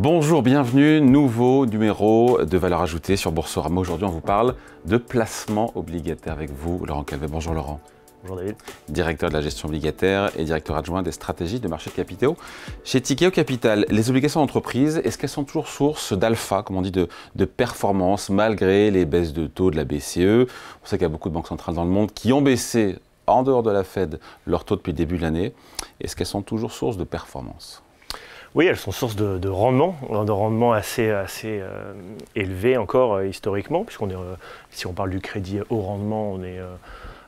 Bonjour, bienvenue, nouveau numéro de Valeurs Ajoutées sur Boursorama. Aujourd'hui, on vous parle de placement obligataire avec vous, Laurent Calvet. Bonjour Laurent. Bonjour David. Directeur de la gestion obligataire et directeur adjoint des stratégies de marché de capitaux. Chez Tikehau Capital, les obligations d'entreprise, est-ce qu'elles sont toujours source d'alpha, comme on dit, de performance, malgré les baisses de taux de la BCE? On sait qu'il y a beaucoup de banques centrales dans le monde qui ont baissé, en dehors de la Fed, leur taux depuis le début de l'année. Est-ce qu'elles sont toujours source de performance? Oui, elles sont source de rendement assez élevé encore historiquement, puisqu'on est, si on parle du crédit haut rendement, on est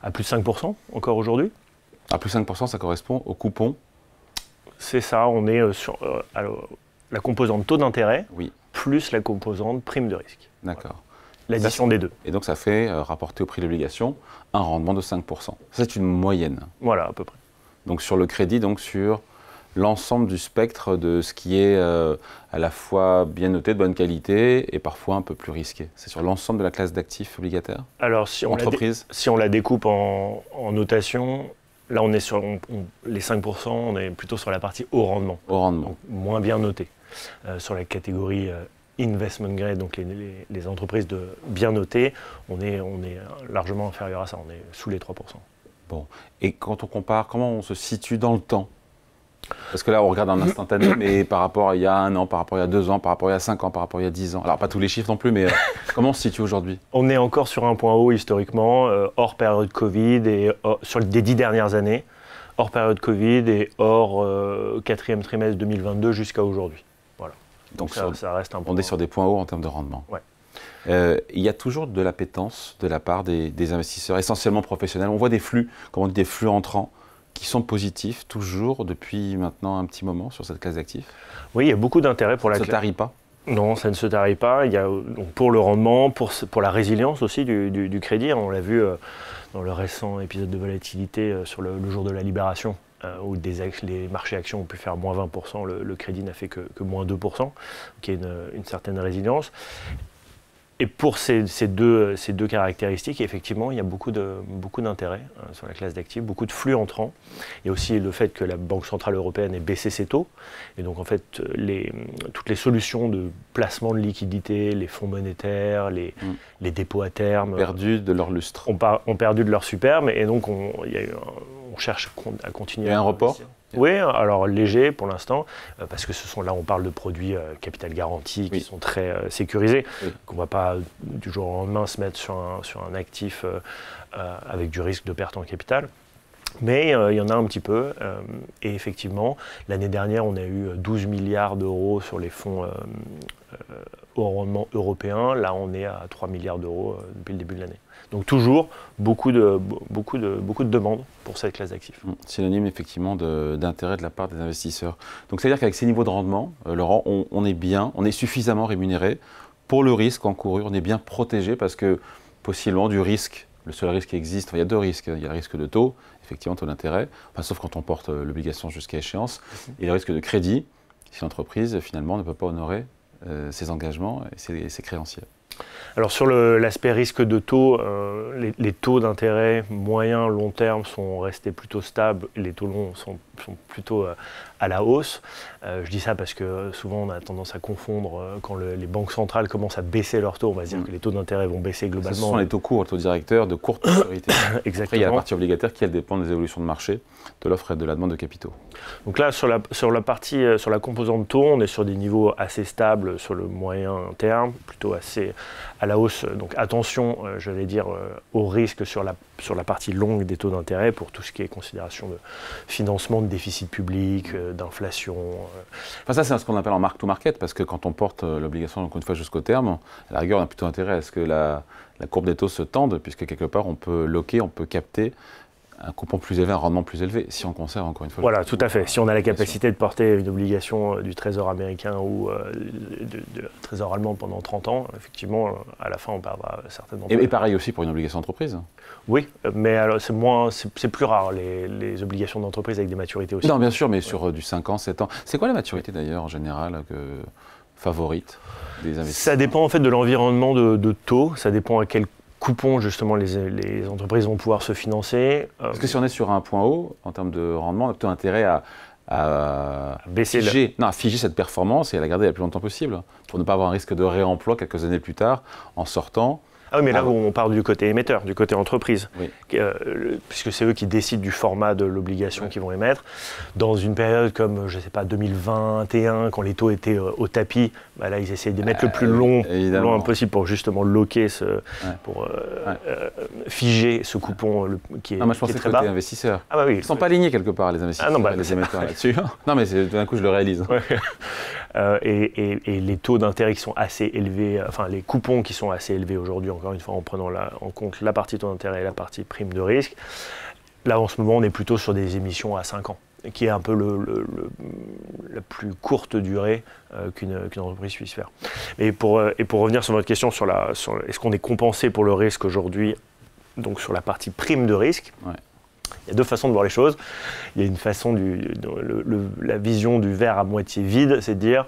à plus de 5% encore aujourd'hui. À plus de 5%, ça correspond au coupon? C'est ça, on est sur la composante taux d'intérêt, oui, plus la composante prime de risque. D'accord. Voilà. L'addition des deux. Et donc ça fait, rapporter au prix de l'obligation, un rendement de 5%. C'est une moyenne. Voilà, à peu près. Donc sur le crédit, donc sur l'ensemble du spectre de ce qui est à la fois bien noté, de bonne qualité et parfois un peu plus risqué. C'est sur l'ensemble de la classe d'actifs obligataires? Alors si on la découpe en notation, là on est sur les 5%, on est plutôt sur la partie haut rendement. Haut rendement. Donc, moins bien noté. Sur la catégorie investment grade, donc les entreprises de bien notées, on est largement inférieur à ça, on est sous les 3%. Bon. Et quand on compare, comment on se situe dans le temps? Parce que là, on regarde un instantané, mais par rapport à il y a 1 an, par rapport à il y a 2 ans, par rapport à il y a 5 ans, par rapport à il y a 10 ans. Alors, pas tous les chiffres non plus, mais comment on se situe aujourd'hui? On est encore sur un point haut historiquement, hors période Covid et sur les 10 dernières années, hors période Covid et hors quatrième trimestre 2022 jusqu'à aujourd'hui. Voilà. Donc ça reste un point. On est sur des points hauts en termes de rendement. Ouais. Il y a toujours de l'appétence de la part des investisseurs, essentiellement professionnels. On voit des flux, comme on dit, des flux entrants, qui sont positifs toujours depuis maintenant un petit moment sur cette classe d'actifs? Oui, il y a beaucoup d'intérêt pour la classe. Ça ne se tarit pas? Non, ça ne se tarit pas. Il y a, donc pour le rendement, pour la résilience aussi du crédit. On l'a vu dans le récent épisode de volatilité sur le jour de la libération, où les marchés actions ont pu faire moins 20%, le crédit n'a fait que moins 2%, qui est une certaine résilience. Et pour ces deux caractéristiques, effectivement, il y a beaucoup d'intérêt sur la classe d'actifs, beaucoup de flux entrants. Il y a aussi le fait que la Banque Centrale Européenne ait baissé ses taux. Et donc, en fait, toutes les solutions de placement de liquidités, les fonds monétaires, les dépôts à terme... Perdus de leur lustre. Ont perdu de leur superbe. Et donc, on cherche à continuer. Il y a un report? Oui, alors léger pour l'instant, parce que là on parle de produits capital garanti qui sont très sécurisés, qu'on ne va pas du jour au lendemain se mettre sur un actif avec du risque de perte en capital. Mais il y en a un petit peu, et effectivement, l'année dernière on a eu 12 milliards d'euros sur les fonds au rendement européen, là on est à 3 milliards d'euros depuis le début de l'année. Donc toujours beaucoup de demandes pour cette classe d'actifs. Synonyme effectivement d'intérêt de la part des investisseurs. Donc c'est-à-dire qu'avec ces niveaux de rendement, Laurent, on est bien, on est suffisamment rémunéré pour le risque encouru, on est bien protégé parce que possiblement du risque, le seul risque qui existe, il y a deux risques, il y a le risque de taux, effectivement taux d'intérêt, sauf quand on porte l'obligation jusqu'à échéance, et le risque de crédit, si l'entreprise finalement ne peut pas honorer ses engagements et ses créanciers. Alors sur l'aspect risque de taux, les taux d'intérêt moyen, long terme sont restés plutôt stables, les taux longs sont plutôt à la hausse. Je dis ça parce que souvent on a tendance à confondre quand les banques centrales commencent à baisser leurs taux, on va se dire que les taux d'intérêt vont baisser globalement. Ce sont les taux courts, les taux directeurs de courte maturité. Exactement. Après il y a la partie obligataire qui elle dépend des évolutions de marché, de l'offre et de la demande de capitaux. Donc là sur la composante taux, on est sur des niveaux assez stables sur le moyen terme, plutôt assez à la hausse. Donc attention, j'allais dire, au risque sur la partie longue des taux d'intérêt pour tout ce qui est considération de financement de déficit public, d'inflation. Enfin ça c'est ce qu'on appelle en mark-to-market, parce que quand on porte l'obligation encore une fois jusqu'au terme, à la rigueur on a plutôt intérêt à ce que la courbe des taux se tende, puisque quelque part on peut loquer, on peut capter un coupon plus élevé, un rendement plus élevé, si on conserve encore une fois. Voilà, tout à fait. Si on a la capacité de porter une obligation du Trésor américain ou du Trésor allemand pendant 30 ans, effectivement, à la fin, on perdra certainement. Et pareil aussi pour une obligation d'entreprise. Oui, mais alors c'est plus rare, les obligations d'entreprise avec des maturités aussi. Non, bien sûr, mais sur du 5 ans, 7 ans. C'est quoi la maturité d'ailleurs, en général, favorite des investisseurs? Ça dépend en fait de l'environnement de taux, ça dépend à quel coupons justement les entreprises vont pouvoir se financer. Parce que si on est sur un point haut, en termes de rendement, on a plutôt intérêt à à figer cette performance et à la garder le plus longtemps possible, pour ne pas avoir un risque de réemploi quelques années plus tard, en sortant. Ah oui, mais là, on parle du côté émetteur, du côté entreprise, oui. Puisque c'est eux qui décident du format de l'obligation qu'ils vont émettre. Dans une période comme, je ne sais pas, 2021, quand les taux étaient au tapis, bah là, ils essayent d'émettre le plus long possible pour justement loquer, pour figer ce coupon qui est, moi, je pensais qui est très que bas. côté investisseurs. Ah bah oui. Ils ne sont pas alignés quelque part, les investisseurs, les émetteurs là-dessus. Non, mais d'un coup, je le réalise. Ouais. Et les taux d'intérêt qui sont assez élevés, enfin les coupons qui sont assez élevés aujourd'hui, encore une fois en prenant en compte la partie taux d'intérêt et la partie prime de risque, là en ce moment on est plutôt sur des émissions à 5 ans, qui est un peu la plus courte durée qu'une entreprise puisse faire. Et pour revenir sur votre question sur est-ce qu'on est compensé pour le risque aujourd'hui, donc sur la partie prime de risque, il y a deux façons de voir les choses. Il y a une façon, la vision du verre à moitié vide, c'est de dire,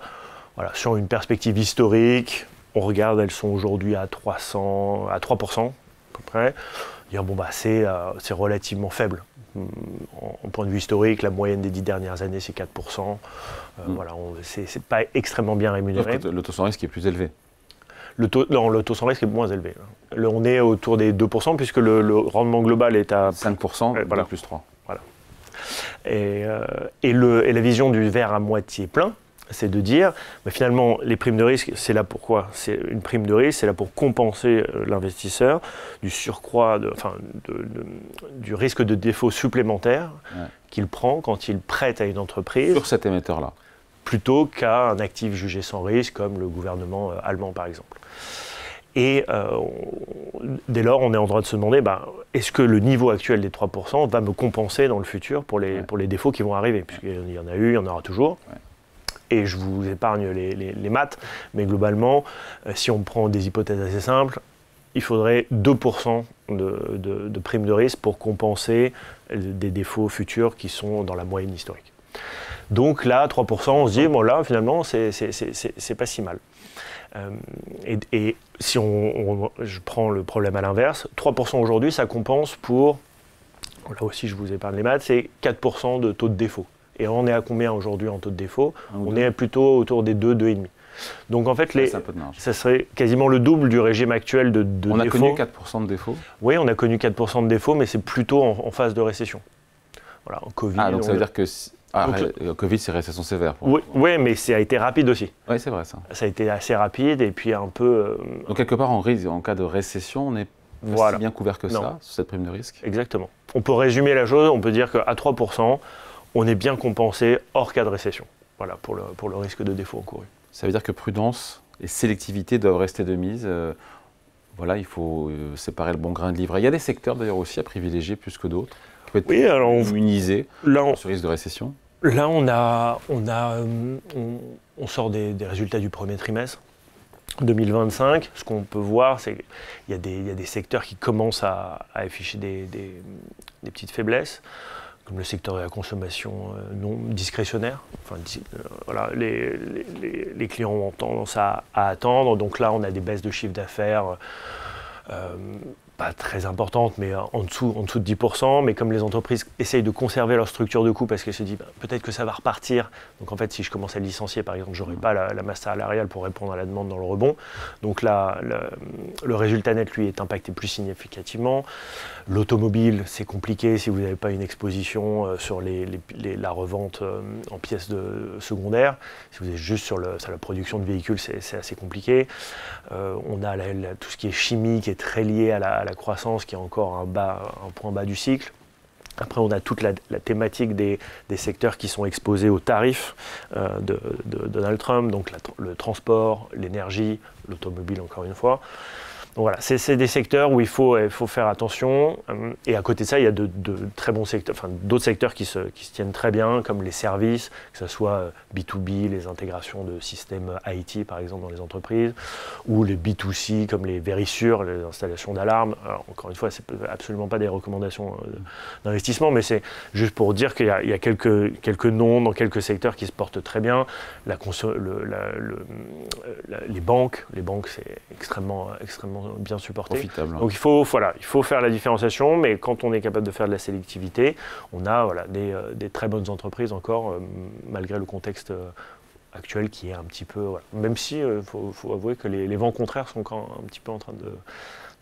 voilà, sur une perspective historique, on regarde, elles sont aujourd'hui à 3%, à peu près. Dire, bon, bah, c'est relativement faible. En point de vue historique, la moyenne des 10 dernières années, c'est 4%. Voilà, c'est pas extrêmement bien rémunéré. Le taux sans risque est plus élevé. Le taux sans risque est moins élevé. On est autour des 2%, puisque le rendement global est à 5%, voilà. Plus 3. Voilà. Et la vision du verre à moitié plein, c'est de dire, bah, finalement, les primes de risque, c'est là pour quoi? C'est une prime de risque, c'est là pour compenser l'investisseur du surcroît, du risque de défaut supplémentaire qu'il prend quand il prête à une entreprise. Sur cet émetteur-là. Plutôt qu'à un actif jugé sans risque, comme le gouvernement allemand, par exemple. Et dès lors, on est en droit de se demander, est-ce que le niveau actuel des 3% va me compenser dans le futur pour les défauts qui vont arriver? Puisqu'il y en a eu, il y en aura toujours. Et je vous épargne les maths, mais globalement, si on prend des hypothèses assez simples, il faudrait 2% de prime de risque pour compenser des défauts futurs qui sont dans la moyenne historique. Donc là, 3%, on se dit, bon là, finalement, c'est pas si mal. Et si je prends le problème à l'inverse, 3% aujourd'hui, ça compense pour, là aussi je vous épargne les maths, c'est 4% de taux de défaut. Et on est à combien aujourd'hui en taux de défaut? On est plutôt autour des 2, 2,5. Donc en fait, ça serait quasiment le double du régime actuel de défaut. On a connu 4% de défaut? Oui, on a connu 4% de défaut, mais c'est plutôt en phase de récession. Voilà, en Covid. Ah, donc ça veut dire que... Covid, c'est récession sévère. Oui, mais ça a été rapide aussi. Oui, c'est vrai ça. Ça a été assez rapide et puis un peu... Donc quelque part, en cas de récession, on n'est pas si bien couvert que ça, sur cette prime de risque. Exactement. On peut résumer la chose, on peut dire qu'à 3%, on est bien compensé hors cas de récession. Voilà, pour le risque de défaut encouru. Ça veut dire que prudence et sélectivité doivent rester de mise. Voilà, il faut séparer le bon grain de livret. Il y a des secteurs d'ailleurs aussi à privilégier plus que d'autres, qui peuvent être immunisés sur ce risque de récession. Là, on sort des résultats du premier trimestre 2025. Ce qu'on peut voir, c'est qu'il y a des secteurs qui commencent à afficher des petites faiblesses, comme le secteur de la consommation non discrétionnaire. Enfin, voilà, les clients ont tendance à attendre. Donc là, on a des baisses de chiffre d'affaires pas très importante, mais en dessous de 10%. Mais comme les entreprises essayent de conserver leur structure de coût parce qu'elles se disent peut-être que ça va repartir. Donc en fait, si je commence à licencier, par exemple, je n'aurai pas la masse salariale pour répondre à la demande dans le rebond. Donc là, le résultat net, lui, est impacté plus significativement. L'automobile, c'est compliqué si vous n'avez pas une exposition sur la revente en pièces secondaires. Si vous êtes juste sur la production de véhicules, c'est assez compliqué. On a tout ce qui est chimie qui est très lié à la croissance, qui est encore un point bas du cycle. Après, on a toute la thématique des secteurs qui sont exposés aux tarifs de Donald Trump, donc le transport, l'énergie, l'automobile encore une fois. Donc voilà, c'est des secteurs où il faut faire attention. Et à côté de ça, il y a de très bons secteurs, enfin d'autres secteurs qui se tiennent très bien, comme les services, que ce soit B2B, les intégrations de systèmes IT par exemple dans les entreprises, ou les B2C comme les Verisure, les installations d'alarmes. Alors encore une fois, c'est absolument pas des recommandations d'investissement, mais c'est juste pour dire qu'il y a quelques noms dans quelques secteurs qui se portent très bien. Les banques, c'est extrêmement bien supporté. Profitable. Donc il faut faire la différenciation, mais quand on est capable de faire de la sélectivité, on a des très bonnes entreprises encore, malgré le contexte actuel qui est un petit peu... Même si faut avouer que les vents contraires sont quand un petit peu en train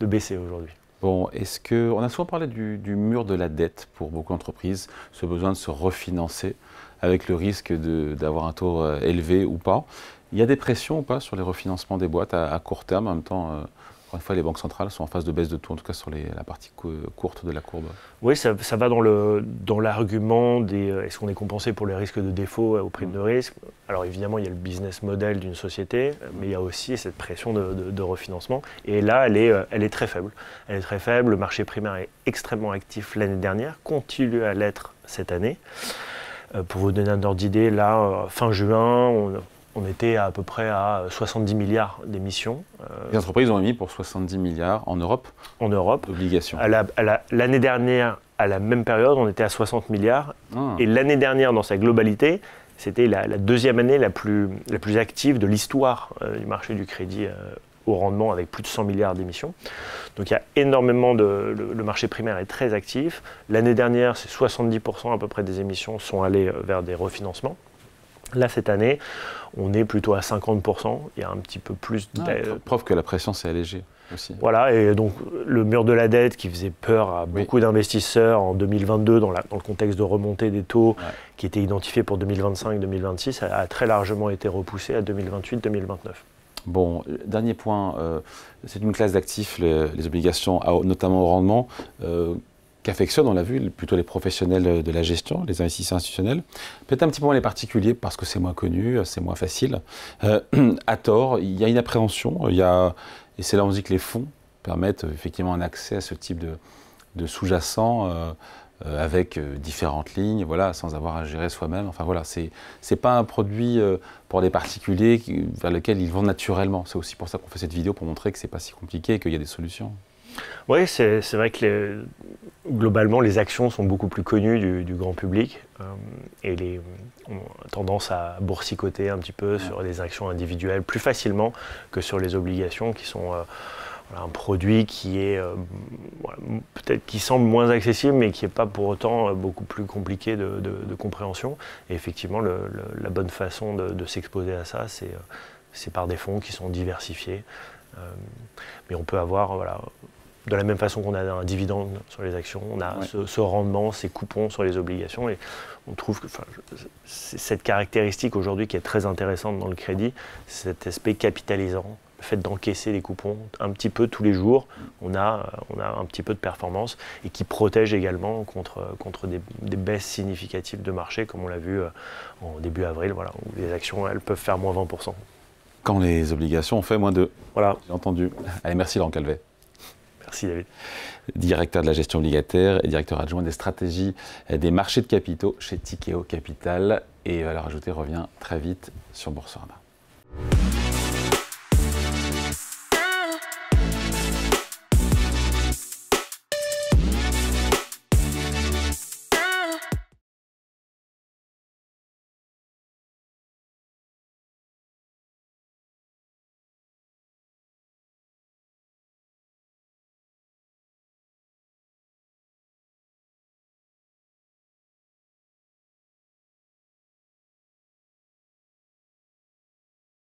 de baisser aujourd'hui. Bon, on a souvent parlé du mur de la dette pour beaucoup d'entreprises, ce besoin de se refinancer avec le risque d'avoir un taux élevé ou pas. Il y a des pressions ou pas sur les refinancements des boîtes à court terme? En même temps, encore une fois, les banques centrales sont en phase de baisse de taux, en tout cas sur la partie courte de la courbe. Oui, ça va dans l'argument est-ce qu'on est compensé pour les risques de défaut aux primes de risque? Alors évidemment, il y a le business model d'une société, mais il y a aussi cette pression de refinancement. Et là, elle est très faible. Elle est très faible. Le marché primaire est extrêmement actif l'année dernière, continue à l'être cette année. Pour vous donner un ordre d'idée, là, fin juin, on était à peu près à 70 milliards d'émissions. Les entreprises ont émis pour 70 milliards en Europe. En Europe. D'obligations. L'année dernière, à la même période, on était à 60 milliards. Et l'année dernière, dans sa globalité, c'était la deuxième année la plus active de l'histoire du marché du crédit au rendement, avec plus de 100 milliards d'émissions. Donc il y a énormément le marché primaire est très actif. L'année dernière, c'est 70% à peu près des émissions sont allées vers des refinancements. Là, cette année, on est plutôt à 50%. Il y a un petit peu plus... Preuve que la pression s'est allégée aussi. Voilà, et donc le mur de la dette qui faisait peur à beaucoup d'investisseurs en 2022 dans le contexte de remontée des taux qui était identifié pour 2025-2026 a très largement été repoussé à 2028-2029. Bon, dernier point, c'est une classe d'actifs, les obligations, notamment au rendement, qu'affectionnent, on l'a vu, plutôt les professionnels de la gestion, les investisseurs institutionnels. Peut-être un petit peu moins les particuliers parce que c'est moins connu, c'est moins facile. À tort, il y a une appréhension, et c'est là où on dit que les fonds permettent effectivement un accès à ce type de sous-jacent avec différentes lignes, voilà, sans avoir à gérer soi-même. Enfin voilà, c'est pas un produit pour les particuliers vers lequel ils vont naturellement. C'est aussi pour ça qu'on fait cette vidéo, pour montrer que c'est pas si compliqué et qu'il y a des solutions. Oui, c'est vrai que globalement, les actions sont beaucoup plus connues du grand public et on a tendance à boursicoter un petit peu sur les actions individuelles plus facilement que sur les obligations qui sont un produit qui est peut-être qui semble moins accessible mais qui n'est pas pour autant beaucoup plus compliqué de compréhension. Et effectivement, la bonne façon de s'exposer à ça, c'est par des fonds qui sont diversifiés. Mais on peut avoir... de la même façon qu'on a un dividende sur les actions, on a ce rendement, ces coupons sur les obligations. Et on trouve que cette caractéristique aujourd'hui qui est très intéressante dans le crédit, c'est cet aspect capitalisant, le fait d'encaisser des coupons un petit peu tous les jours. On a un petit peu de performance et qui protège également contre des baisses significatives de marché, comme on l'a vu en début avril, où les actions elles peuvent faire moins 20%. Quand les obligations ont fait moins 2. Voilà. J'ai entendu. Allez, merci Laurent Calvet. Merci David. Directeur de la gestion obligataire et directeur adjoint des stratégies des marchés de capitaux chez Tikehau Capital. Et Valeurs Ajoutées revient très vite sur Boursorama.